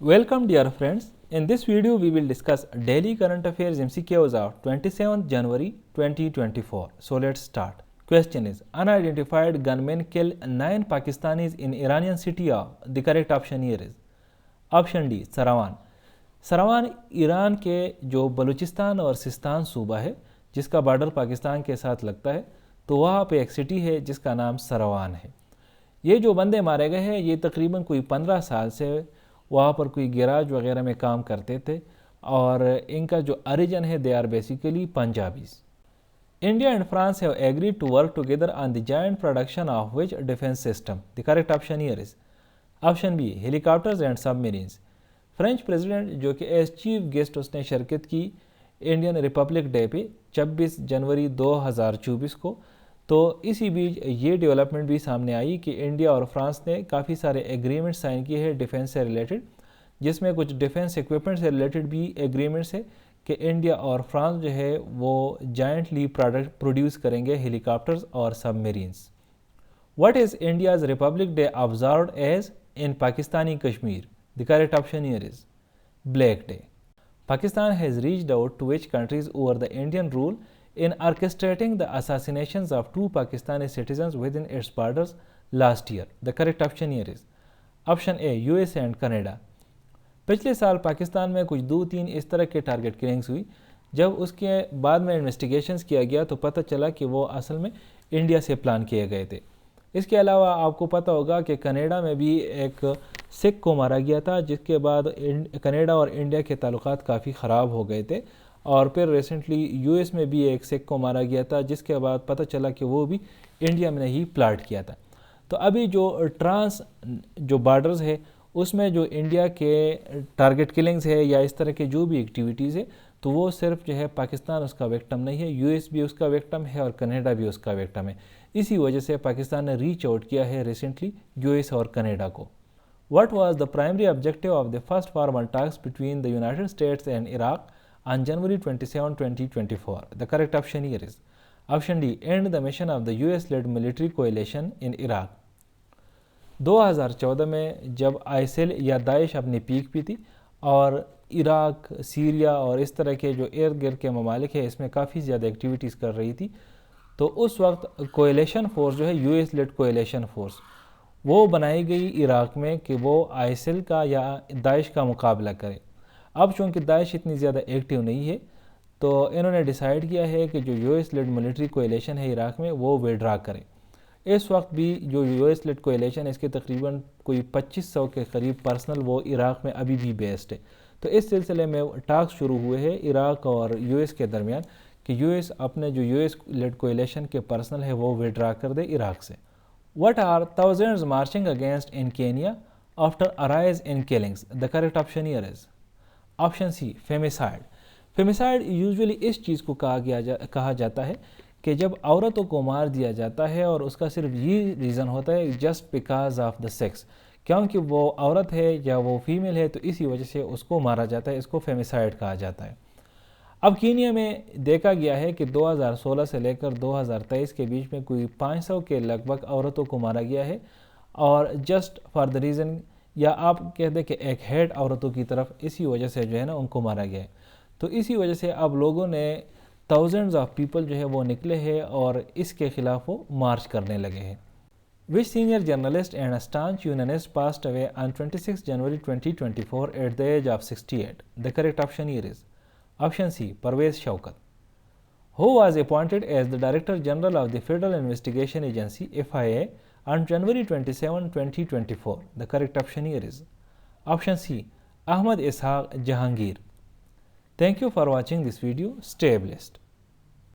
Welcome dear friends. In this video we will discuss daily current affairs MCQs of 27th January 2024. So let's start. Question is, unidentified gunmen kill 9 Pakistanis in Iranian city of. The correct option here is option D, Sarawan. Saravan Iran के जो बलूचिस्तान और सिस्तान सूबा है जिसका border Pakistan के साथ लगता है, तो वहाँ पे एक सिटी है जिसका नाम सरावान है। ये जो बंदे मारे गए हैं ये तकरीबन कोई 15 साल से वहाँ पर कोई गैराज वगैरह में काम करते थे और इनका जो ओरिजिन है they are basically Punjabis. India and France have agreed to work together on the joint production of which defence system. The correct option here is option B, helicopters and submarines. French president जो कि as chief guest उसने शिरकत की Indian Republic day पे 26 जनवरी 2024 को। तो इसी बीच ये डेवलपमेंट भी सामने आई कि इंडिया और फ्रांस ने काफ़ी सारे एग्रीमेंट साइन किए हैं डिफेंस से रिलेटेड, जिसमें कुछ डिफेंस इक्विपमेंट से रिलेटेड भी एग्रीमेंट्स है कि इंडिया और फ्रांस जो है वो जॉइंटली प्रोडक्ट प्रोड्यूस करेंगे हेलीकॉप्टर्स और submarines. What is India's republic day observed as in Pakistani Kashmir? The correct option here is black day. Pakistan has reached out to which countries over the Indian rule in orchestrating the assassinations of 2 Pakistani citizens within its borders last year? The correct option here is option A, USA and Canada. पिछले साल पाकिस्तान में कुछ 2-3 इस तरह के target killings हुई। जब उसके बाद में इन्वेस्टिगेशंस किया गया तो पता चला कि वो असल में इंडिया से प्लान किए गए थे। इसके अलावा आपको पता होगा कि कनाडा में भी एक सिख को मारा गया था, जिसके बाद कनाडा और इंडिया के ताल्लुकात काफ़ी ख़राब हो गए थे। और फिर रिसेंटली यूएस में भी एक सिख को मारा गया था, जिसके बाद पता चला कि वो भी इंडिया में ही प्लाट किया था। तो अभी जो ट्रांस जो बॉर्डर्स है उसमें जो इंडिया के टारगेट किलिंग्स है या इस तरह के जो भी एक्टिविटीज़ है, तो वो सिर्फ जो है पाकिस्तान उसका विक्टिम नहीं है, यूएस भी उसका विक्टिम है और कनाडा भी उसका विक्टिम है। इसी वजह से पाकिस्तान ने रीच आउट किया है रिसेंटली यूएस और कनाडा को। What was the primary objective of the first formal talks between the United States and Iraq on January 27, 2024? The correct option here is option D, end the mission of the US-led military coalition in Iraq. 2014 में जब आईसिल या Daesh अपनी peak पे थी और Iraq, Syria और इस तरह के जो इर्द गिर्द के ममालिक है इसमें काफ़ी ज़्यादा एक्टिविटीज़ कर रही थी, तो उस वक्त कोएलिशन फोर्स जो है यूएस लेड कोएलिशन फोर्स वो बनाई गई इराक में कि वो आईसिल का या दाइश का मुकाबला करे। अब चूँकि दाइश इतनी ज़्यादा एक्टिव नहीं है तो इन्होंने डिसाइड किया है कि जो यूएस लेड मिलिट्री कोएलिशन है इराक में वो विड्रा करे। इस वक्त भी जो यूएस लेड कोएलिशन है इसके तकरीबन कोई 2500 के करीब पर्सनल वो इराक में अभी भी बेस्ड है। तो इस सिलसिले में टास्क शुरू हुए हैं इराक और यूएस के दरमियान कि यूएस अपने जो यूएस लेड कोएलिशन के पर्सनल है वो विड्रा कर दे इराक से। What are thousands marching against in Kenya after a rise in killings? The correct option here is option C, femicide. Femicide usually इस चीज़ को कहा जाता है कि जब औरतों को मार दिया जाता है और उसका सिर्फ ये रीज़न होता है just because of the sex, क्योंकि वो औरत है या वो फीमेल है तो इसी वजह से उसको मारा जाता है। इसको फेमिसाइड कहा जाता है। अब कीनिया में देखा गया है कि 2016 से लेकर 2023 के बीच में कोई 500 के लगभग औरतों को मारा गया है और जस्ट फॉर द रीज़न या आप कहते हैं कि एक हेड औरतों की तरफ, इसी वजह से जो है ना उनको मारा गया है। तो इसी वजह से अब लोगों ने थाउजेंड्स ऑफ पीपल जो है वो निकले हैं और इसके खिलाफ वो मार्च करने लगे हैं। Which senior journalist and a staunch unionist passed away on 26 January 2024 at the age of 68? The correct option here is option C, Parvez Shaukat. Who was appointed as the Director General of the Federal Investigation Agency FIA on January 27, 2024? The correct option here is option C, Ahmad Ishaq Jahangir. Thank you for watching this video. Stay blessed.